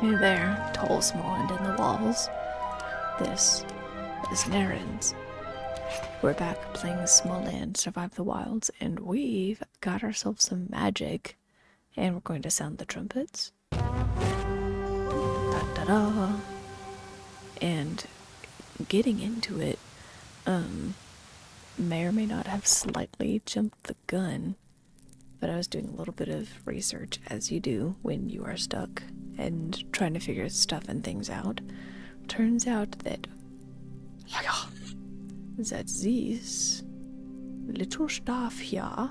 Hey there, tall Smalland in the walls. This is Narrans. We're back playing Smalland, Survive the Wilds, and we've got ourselves some magic. And we're going to sound the trumpets. Da-da-da. And getting into it, may or may not have slightly jumped the gun, but I was doing a little bit of research, as you do when you are stuck and trying to figure stuff and things out. Turns out that this little stuff here,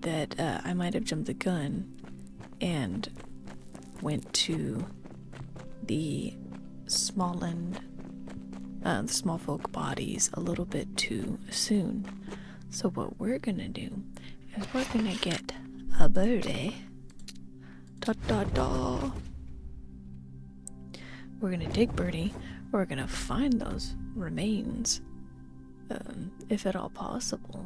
that I might have jumped the gun and went to the Smalland, the small folk bodies a little bit too soon. So what we're gonna do is we're gonna get a birdie. Da-da-da. We're gonna take Birdie. We're gonna find those remains, if at all possible.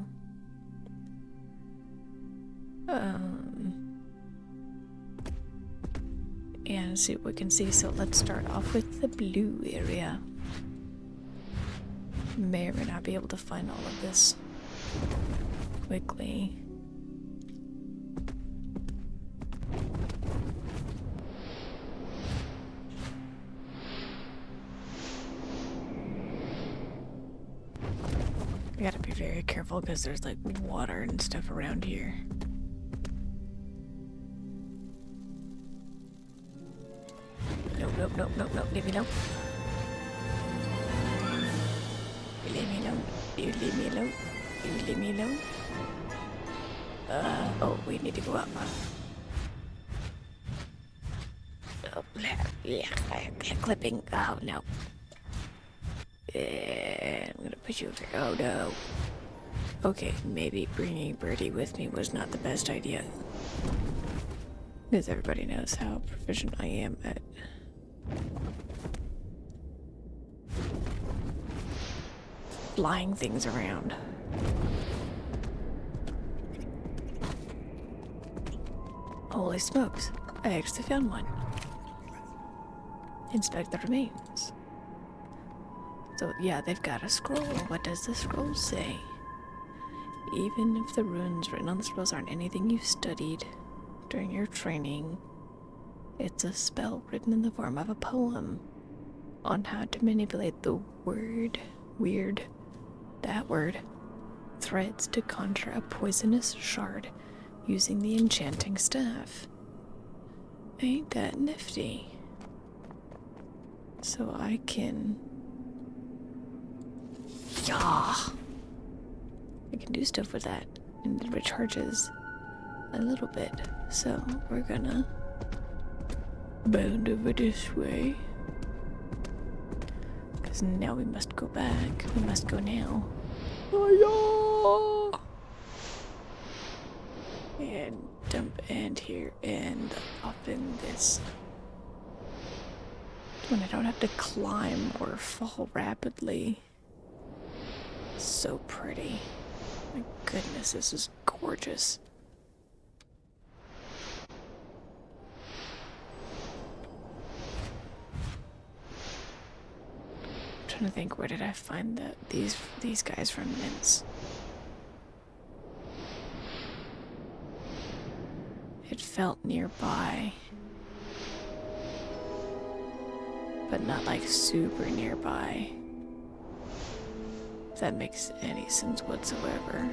And see what we can see. So let's start off with the blue area. May or may not be able to find all of this quickly. I gotta be very careful because there's like water and stuff around here. Nope, leave me alone. You leave me alone. You leave me alone. You leave me alone. Oh, we need to go up. Oh, yeah, clipping. Oh, no. I'm gonna push you over. Oh, no. Okay, maybe bringing Birdie with me was not the best idea. Because everybody knows how proficient I am at flying things around. Holy smokes, I actually found one. Inspect the remains. So yeah, they've got a scroll. What does the scroll say? Even if the runes written on the scrolls aren't anything you studied during your training, it's a spell written in the form of a poem on how to manipulate the threads to conjure a poisonous shard using the enchanting staff. Ain't that nifty? So I can... I can do stuff with that, and it recharges a little bit. So we're gonna bound over this way. Because now we must go back. We must go now. And dump and here and up in this. When I don't have to climb or fall rapidly. So pretty. My goodness, this is gorgeous. I'm trying to think, where did I find these guys' remnants? It felt nearby, but not like super nearby. If that makes any sense whatsoever. I'm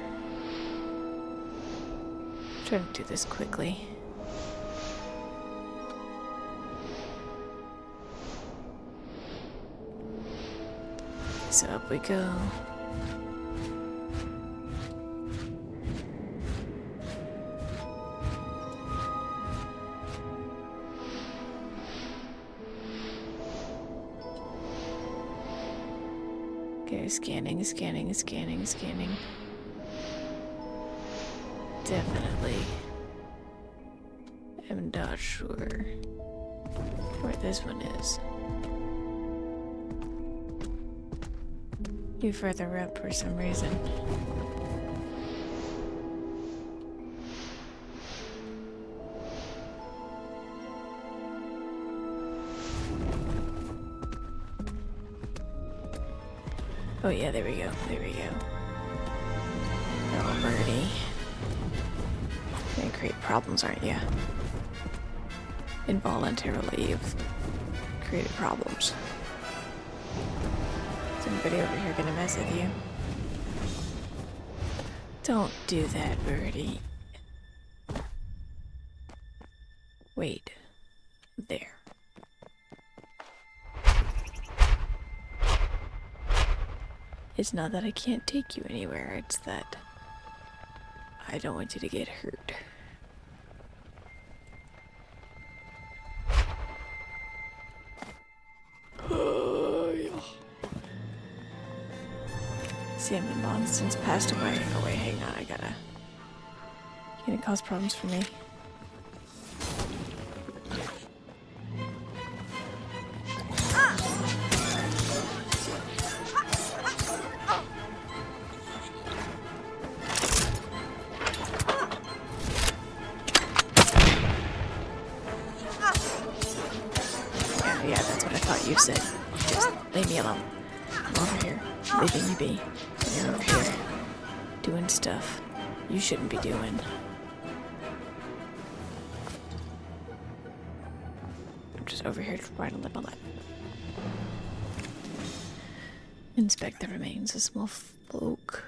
trying to do this quickly. So up we go. Okay, scanning. Definitely am not sure where this one is. You further up for some reason. Oh yeah, there we go. There we go. Oh, birdie. Gonna create problems, aren't you? Involuntarily, you've created problems. Is anybody over here gonna mess with you? Don't do that, birdie. Wait. There. It's not that I can't take you anywhere, it's that I don't want you to get hurt. Salmon Mom since passed away. Oh wait, hang on, you gonna cause problems for me. Yeah, that's what I thought you said. Just leave me alone. I'm over here, leaving you be. You're over here, doing stuff you shouldn't be doing. I'm just over here trying to live my life. Inspect the remains. A small folk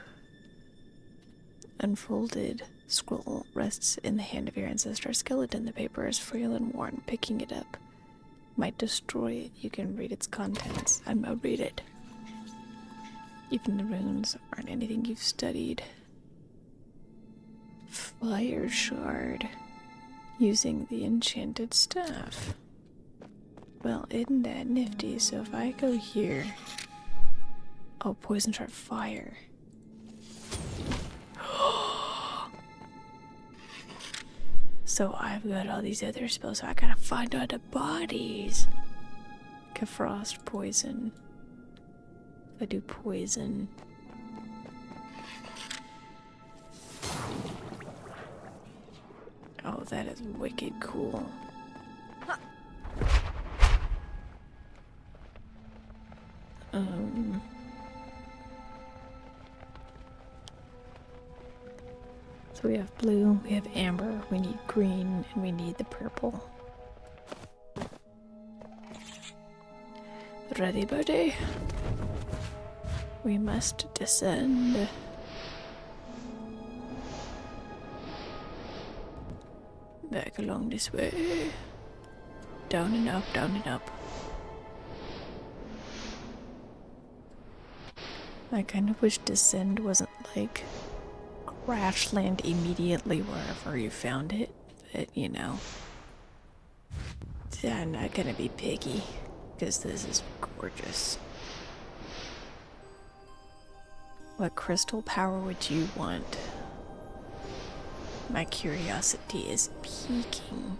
unfolded scroll rests in the hand of your ancestor. A skeleton. The paper is frail and worn. Picking it up might destroy it. You can read its contents. I'm gonna read it. Even the runes aren't anything you've studied. Fire shard. Using the enchanted staff. Well, isn't that nifty? So if I go here... Oh, poison shard fire. So I've got all these other spells, so I gotta find all the bodies. Like a frost poison. If I do poison. Oh, that is wicked cool. So we have blue, we have amber, we need green, and we need the purple. Ready, buddy? We must descend. Back along this way. Down and up, down and up. I kind of wish descend wasn't like crash land immediately wherever you found it, but you know. I'm not gonna be picky, because this is gorgeous. What crystal power would you want? My curiosity is peaking.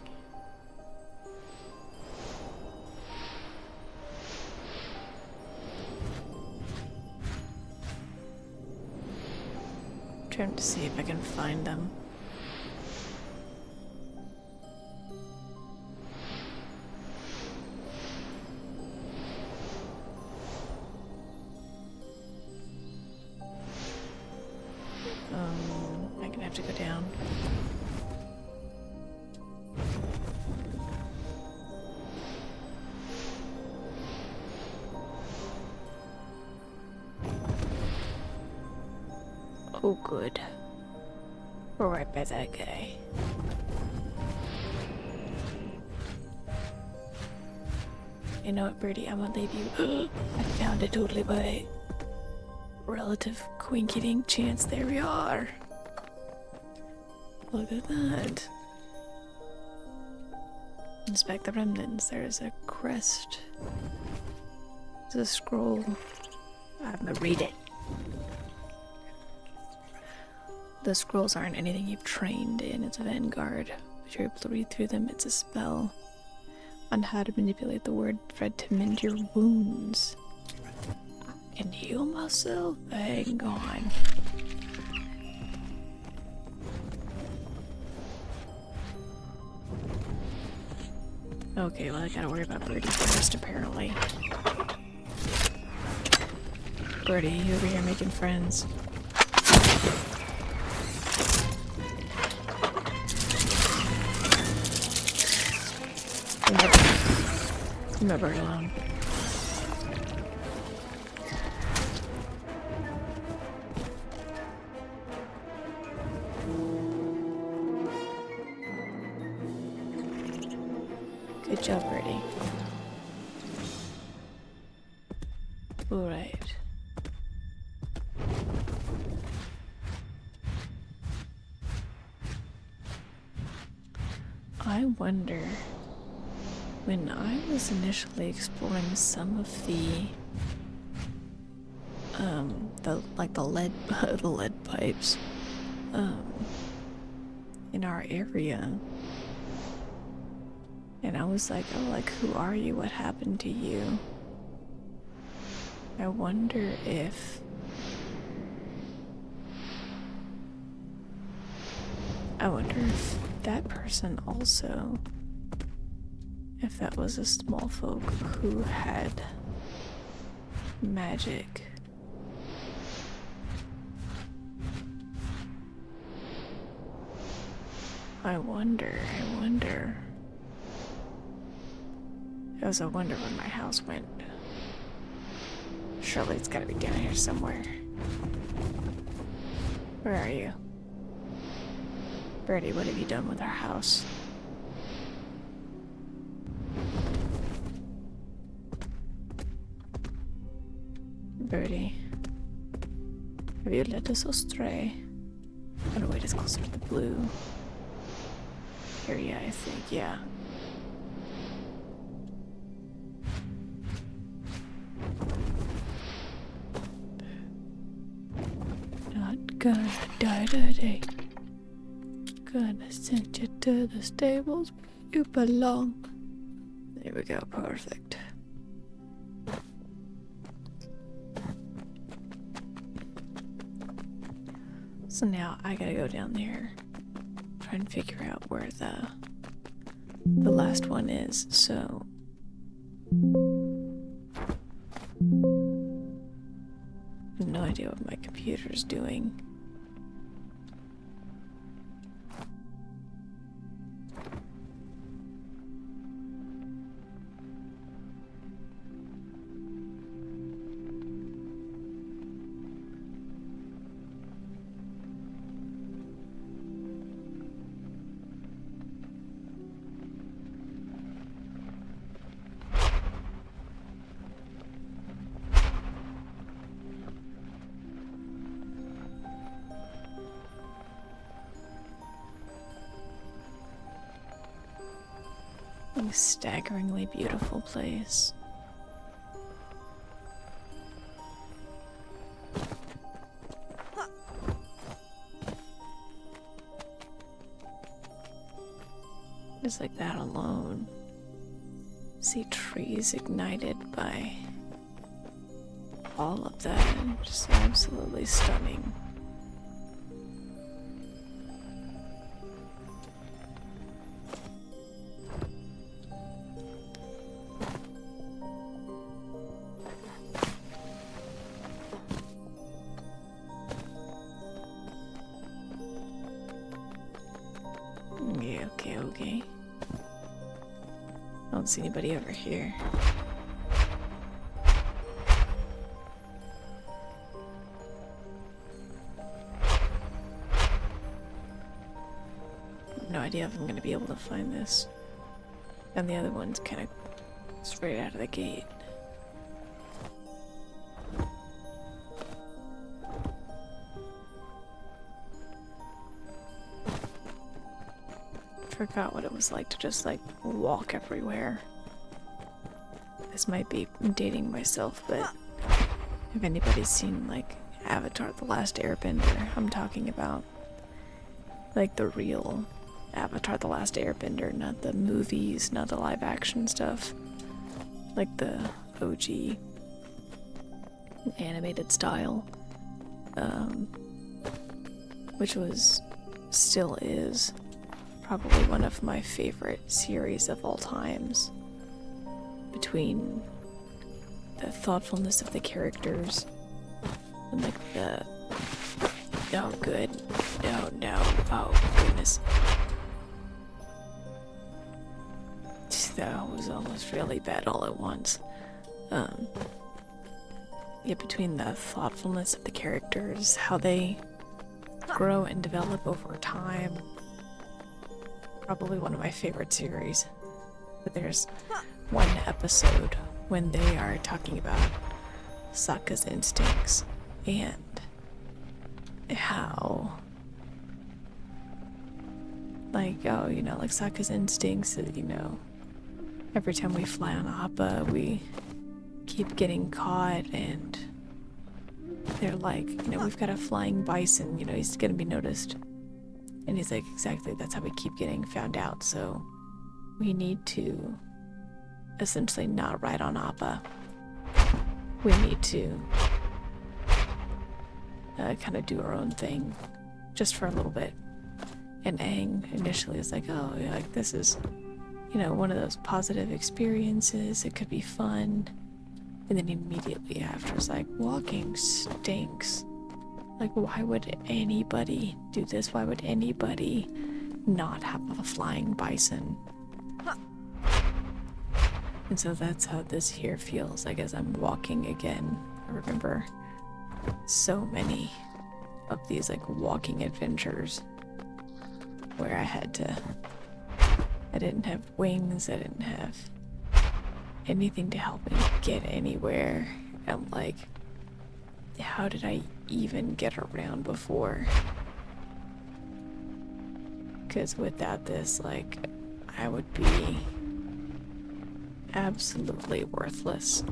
Trying to see if I can find them. I'm gonna have to go down. Oh, good. We're right by that guy. You know what, Birdie? I'm gonna leave you. I found it totally by relative quinkydink chance. There we are. Look at that. Inspect the remnants. There's a crest. There's a scroll. I'm gonna read it. The scrolls aren't anything you've trained in. It's a vanguard, but you're able to read through them. It's a spell on how to manipulate the word thread to mend your wounds. I can heal myself? Hang on. Okay, well I gotta worry about Birdie first, apparently. Birdie, you over here making friends. Leave my bird alone. Good job, Birdie. Alright. I wonder, when I was initially exploring some of the lead the lead pipes in our area, and I was like, oh, like, who are you? What happened to you? I wonder if that person also, if that was a small folk who had magic. I wonder. It was a wonder when my house went. Surely it's gotta be down here somewhere. Where are you? Birdie, what have you done with our house? Birdie, have you led us astray? Oh no, wait, it's closer to the blue area, I think, yeah. Not gonna die today. Gonna send you to the stables where you belong. There we go, perfect. So now I gotta go down there, try and figure out where the last one is, so I have no idea what my computer's doing. A staggeringly beautiful place. Just like that alone. See trees ignited by all of that. Just absolutely stunning. Okay. I don't see anybody over here. No idea if I'm gonna be able to find this. And the other one's kind of straight out of the gate. Forgot what it was like to just like walk everywhere. This might be dating myself, but if anybody's seen like Avatar: The Last Airbender, I'm talking about like the real Avatar: The Last Airbender, not the movies, not the live action stuff, like the OG animated style, which still is probably one of my favorite series of all times. Between the thoughtfulness of the characters, And like the... Oh, good. No, no. Oh, goodness. That was almost really bad all at once. Yeah, between the thoughtfulness of the characters, how they grow and develop over time. Probably one of my favorite series. But there's one episode when they are talking about Sokka's instincts and how, like, oh, you know, like Sokka's instincts, you know, every time we fly on Appa, we keep getting caught, and they're like, you know, we've got a flying bison, you know, he's gonna be noticed. And he's like, exactly, that's how we keep getting found out, so we need to essentially not ride on Appa. We need to kind of do our own thing, just for a little bit. And Aang initially is like, oh, yeah, like this is, you know, one of those positive experiences, it could be fun. And then immediately after is like, walking stinks. Like, why would anybody do this? Why would anybody not have a flying bison? And so that's how this here feels, like, as I'm walking again. I remember so many of these, like, walking adventures where I didn't have wings, I didn't have anything to help me get anywhere. I'm like, how did I even get around before? Because without this, like, I would be absolutely worthless.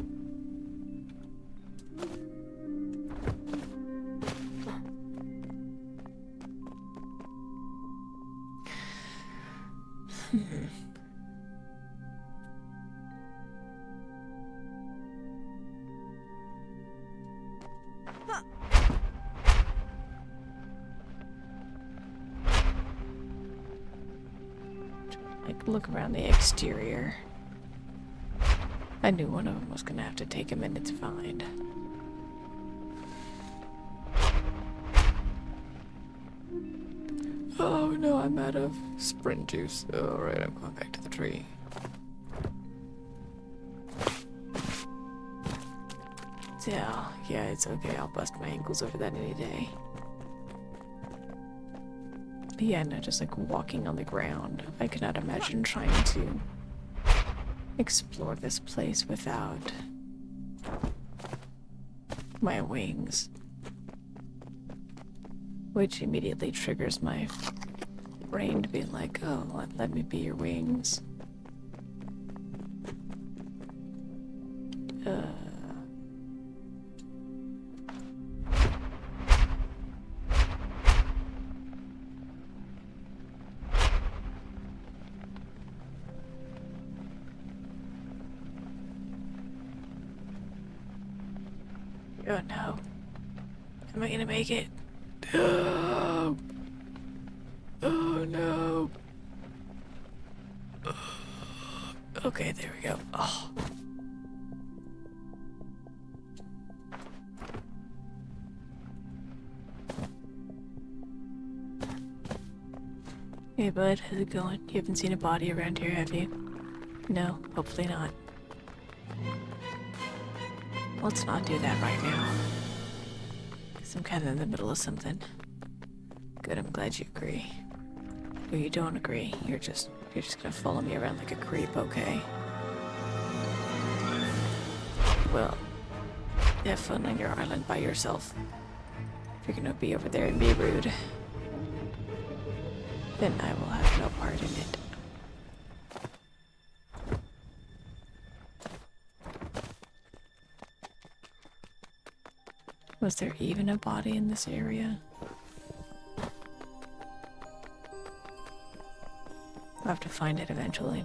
Like, look around the exterior. I knew one of them was gonna have to take a minute to find. Oh no, I'm out of sprint juice. Alright, I'm going back to the tree. Yeah, it's okay. I'll bust my ankles over that any day. But yeah, no, just like walking on the ground. I could not imagine trying to explore this place without my wings. Which immediately triggers my brain to be like, oh, let me be your wings. Oh no. Am I gonna make it? No! Oh no. Okay, there we go. Oh. Hey bud, how's it going? You haven't seen a body around here, have you? No, hopefully not. Let's not do that right now. Because I'm kind of in the middle of something. Good, I'm glad you agree. Or you don't agree. You're just gonna follow me around like a creep, okay? Well, have fun on your island by yourself. If you're gonna be over there and be rude, then I will have no part in it. Was there even a body in this area? I'll have to find it eventually.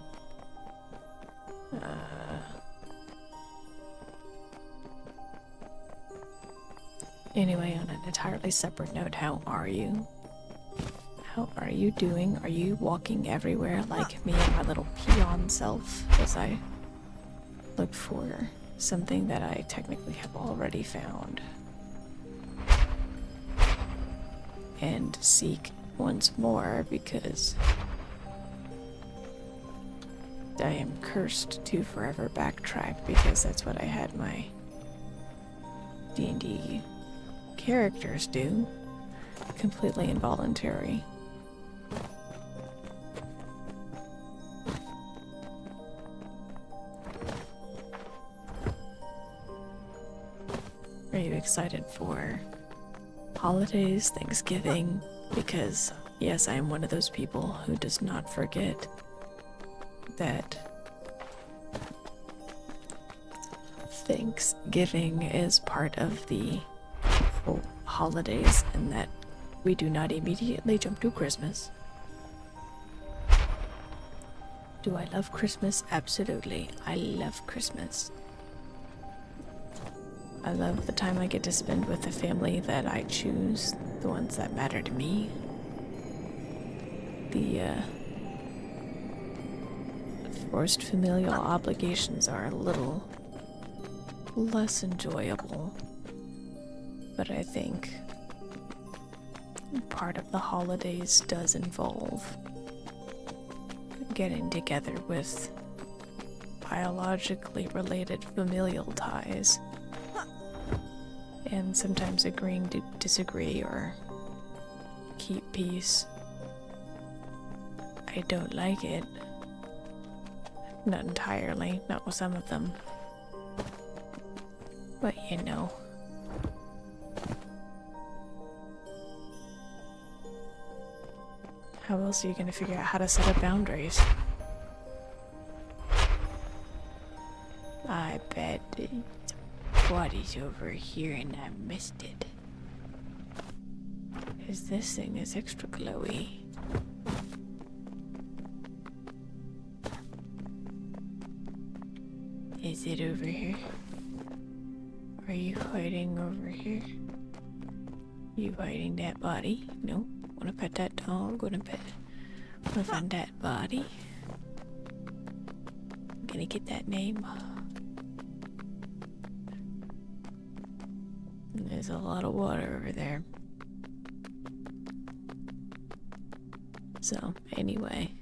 Anyway, on an entirely separate note, how are you? How are you doing? Are you walking everywhere like me and my little peon self as I look for something that I technically have already found? and seek once more because I am cursed to forever backtrack because that's what I had my D&D characters do. Completely involuntary. Are you excited for holidays, Thanksgiving? Because, yes, I am one of those people who does not forget that Thanksgiving is part of the holidays and that we do not immediately jump to Christmas. Do I love Christmas? Absolutely. I love Christmas. I love the time I get to spend with the family that I choose, the ones that matter to me. The forced familial obligations are a little less enjoyable, but I think part of the holidays does involve getting together with biologically related familial ties and sometimes agreeing to disagree or keep peace. I don't like it. Not entirely, not with some of them. But you know. How else are you gonna figure out how to set up boundaries? I bet the body's over here and I missed it. 'Cause this thing is extra glowy. Is it over here? Are you hiding over here? You hiding that body? No. Wanna pet that dog? Wanna find that body? I'm gonna get that name. There's a lot of water over there. So, anyway.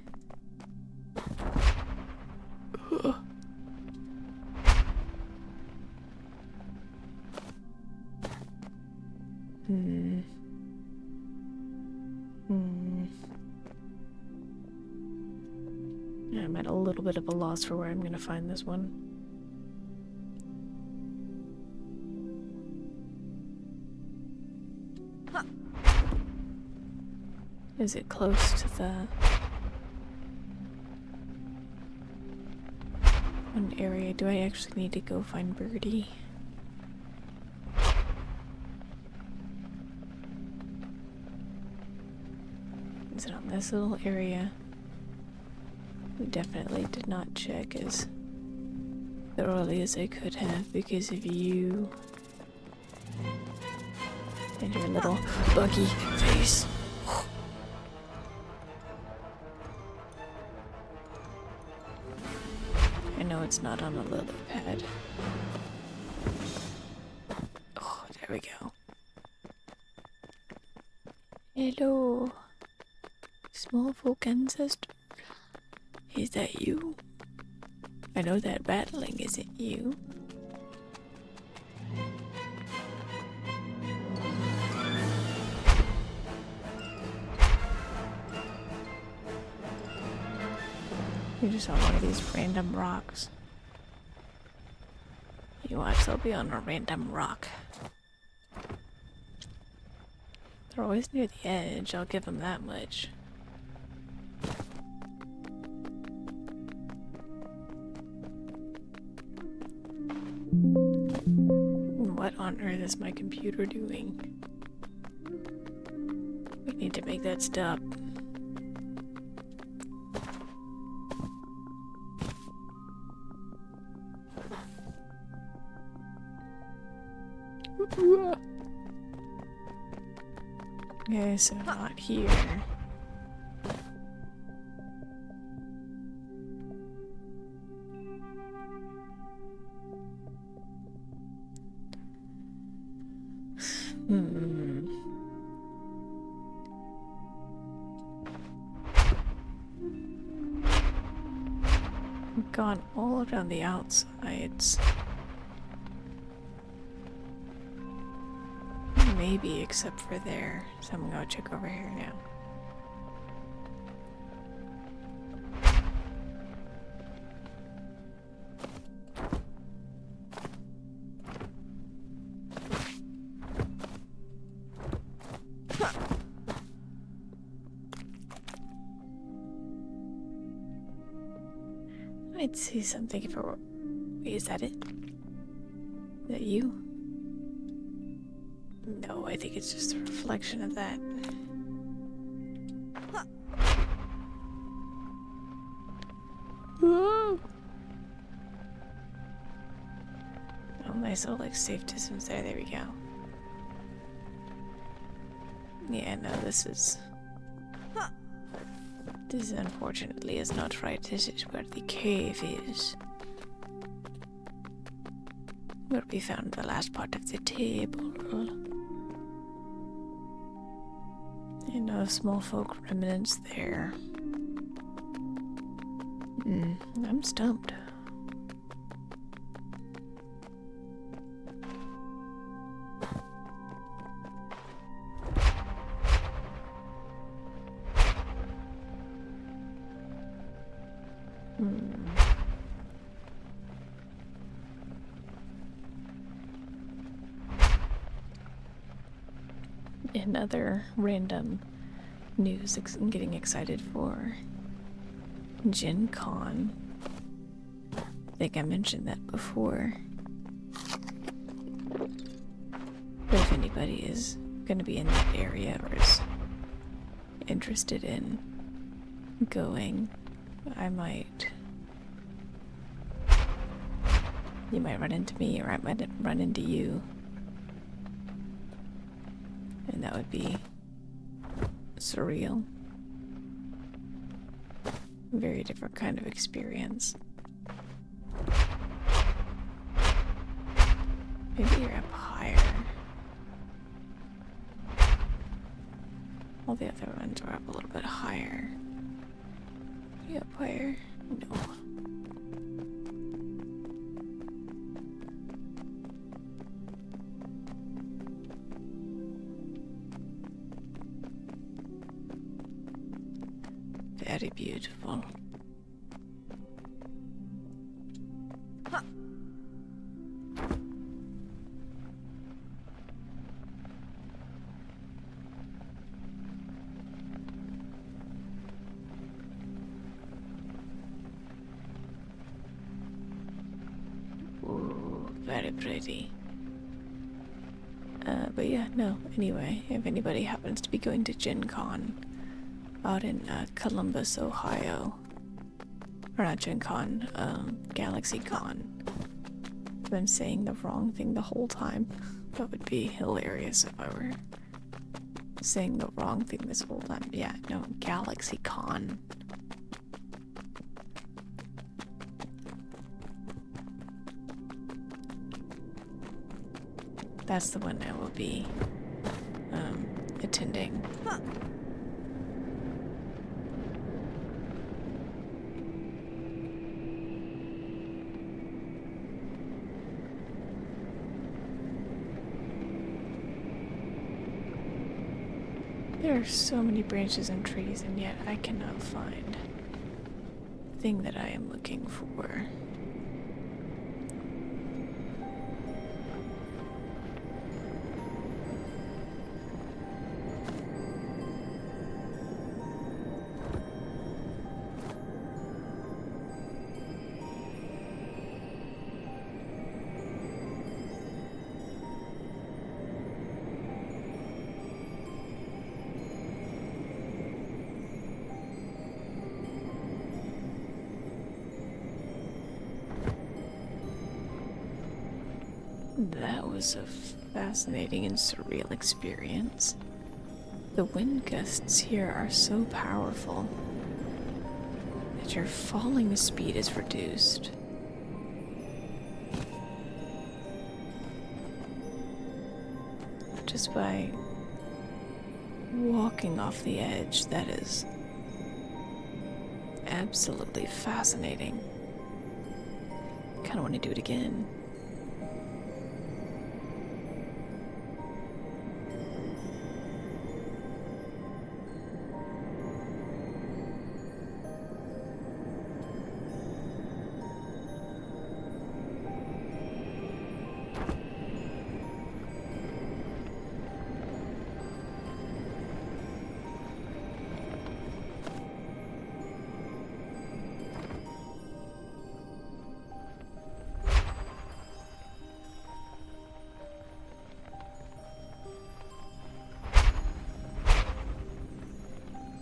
I'm at a little bit of a loss for where I'm gonna find this one. Is it close to the one area? Do I actually need to go find Birdie? Is it on this little area? We definitely did not check as thoroughly as I could have because of you and your little buggy face. I know it's not on a lily pad. Oh, there we go. Hello, small folk ancestor. Is that you? I know that battling isn't you. You're just on one of these random rocks. You watch, they'll be on a random rock. They're always near the edge, I'll give them that much. What on earth is my computer doing? We need to make that stop. Okay, so not here. gone all around the outsides. Maybe except for there. So I'm gonna go check over here now. I'd see something if it were... Wait, is that it? Is that you? No, I think it's just a reflection of that. Oh, nice little like safe distance there. There we go. Yeah, no, this is unfortunately is not right. This is where the cave is. Where we found the last part of the table. You know, small folk remnants there. I'm stumped. Another random news I'm getting excited for. Gen Con. I think I mentioned that before. But if anybody is going to be in that area or is interested in going, I might... You might run into me, or I might run into you. And that would be surreal. Very different kind of experience. Maybe you're up higher. All the other ones are up a little bit higher. You up higher? No. Very beautiful. Huh. Ooh, very pretty. But yeah, no, anyway, if anybody happens to be going to Gen Con out in Columbus, Ohio, or not Gen Con, Galaxy Con. I've been saying the wrong thing the whole time. That would be hilarious if I were saying the wrong thing this whole time. Yeah, no, Galaxy Con. That's the one I will be attending. Huh. There are so many branches and trees, and yet I cannot find the thing that I am looking for. That was a fascinating and surreal experience. The wind gusts here are so powerful that your falling speed is reduced. Just by walking off the edge, that is absolutely fascinating. don't want to do it again.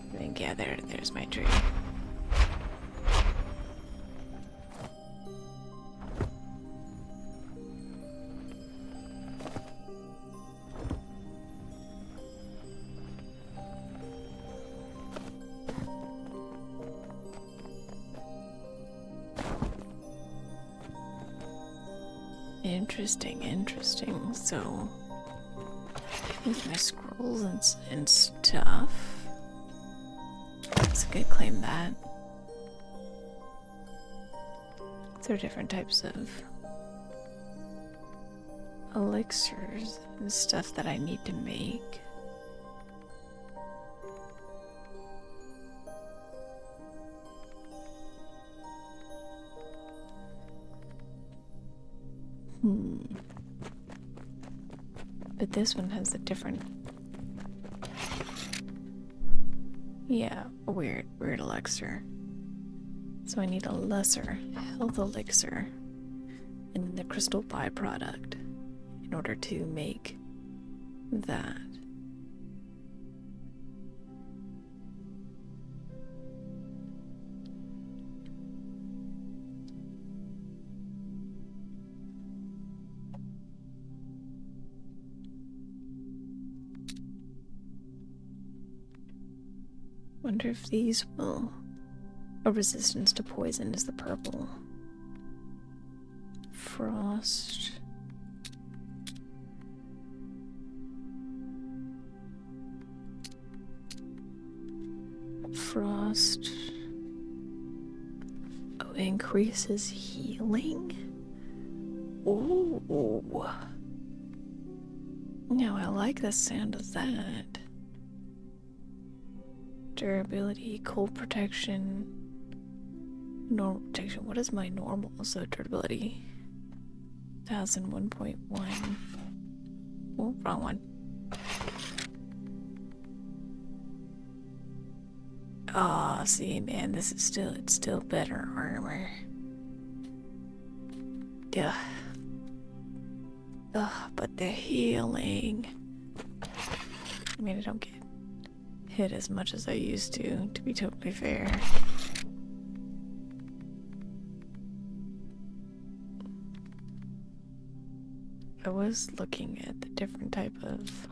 I think, yeah, there's my tree. Interesting. So, with my scrolls and stuff, it's a good claim that. There are different types of elixirs and stuff that I need to make. But this one has a different... Yeah, a weird elixir. So I need a lesser health elixir and the crystal byproduct in order to make that. Wonder if these will... A resistance to poison is the purple. Frost. Frost. Oh, increases healing? Ooh. No, I like the sound of that. Durability, cold protection, normal protection. What is my normal? So durability, 1,001.1. Oh, wrong one. Oh, see, man, this is it's still better armor. Yeah. Ugh, but the healing. I mean, I don't get hit as much as I used to be totally fair. I was looking at the different type of...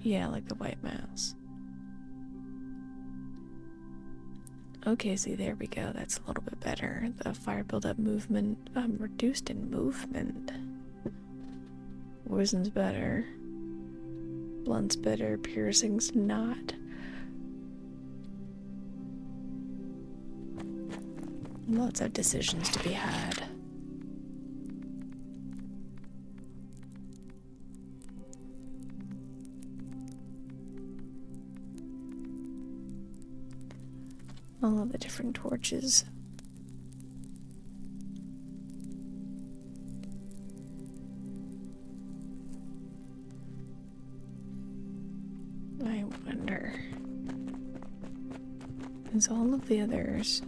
Yeah, like the white mouse. Okay, see, there we go. That's a little bit better. The fire build-up movement, reduced in movement. Poison's better. Blunt's better, piercing's not. Lots of decisions to be had. All of the different torches. I wonder, is all of the others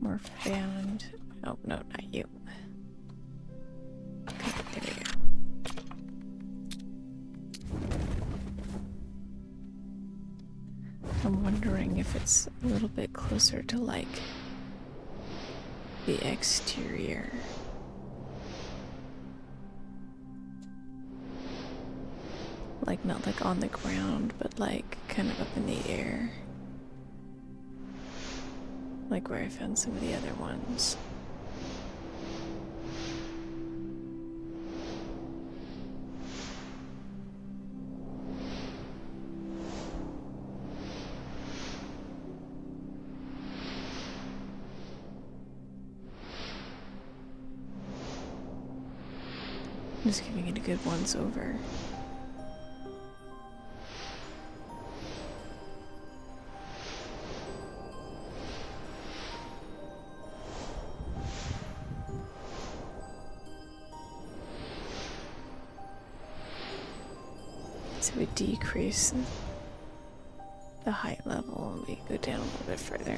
more found? Oh, no, not you. Okay, there we go. I'm wondering if it's a little bit closer to, like, the exterior. Like, not like on the ground, but like kind of up in the air. Like where I found some of the other ones. Just giving it a good once over. So we decrease the height level and we go down a little bit further.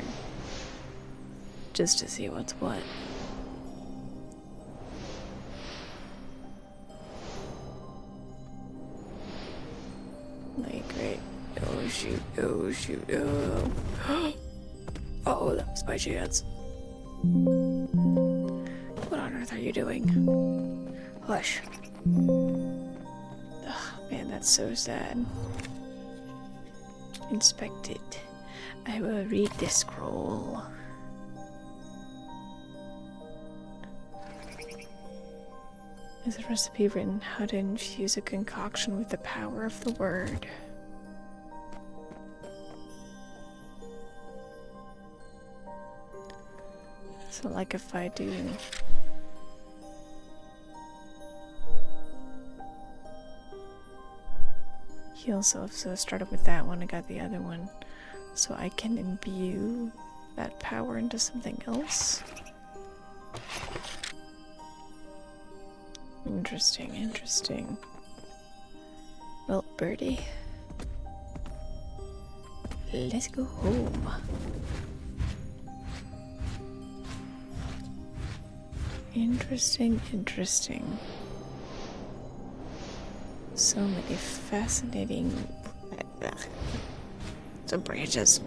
Just to see what's what. Like, great. Oh shoot, oh shoot, oh. Oh, that was my chance. What on earth are you doing? Hush. Ugh, man, that's so sad. Inspect it. I will read this scroll. There's a recipe written how to infuse a concoction with the power of the word. So like if I do heal self, so I started with that one, I got the other one. So I can imbue that power into something else. Interesting, interesting. Well, birdie, let's go home. Interesting, interesting. So many fascinating branches.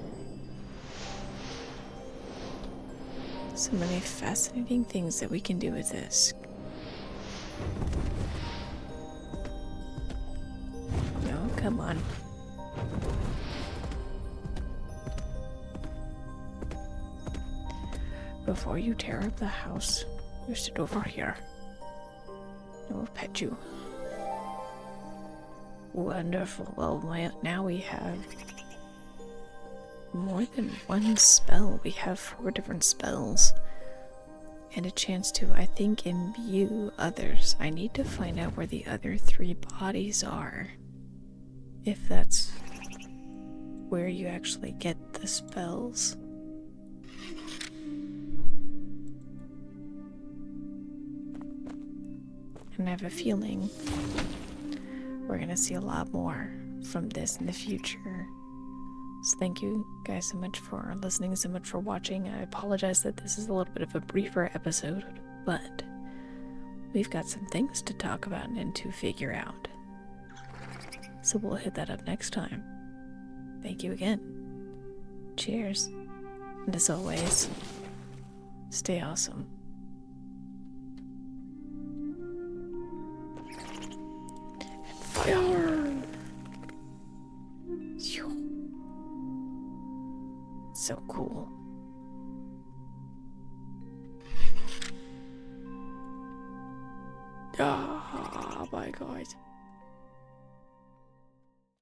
So many fascinating things that we can do with this. No, come on. Before you tear up the house, you sit over here. I will pet you. Wonderful. Well, now we have more than one spell. We have 4 different spells. And a chance to, I think, imbue others. I need to find out where the other 3 bodies are. If that's where you actually get the spells. And I have a feeling we're gonna see a lot more from this in the future. So thank you guys so much for listening, so much for watching. I apologize that this is a little bit of a briefer episode, but we've got some things to talk about and to figure out. So we'll hit that up next time. Thank you again. Cheers. And as always, stay awesome. Fire! So cool. Ah, my God.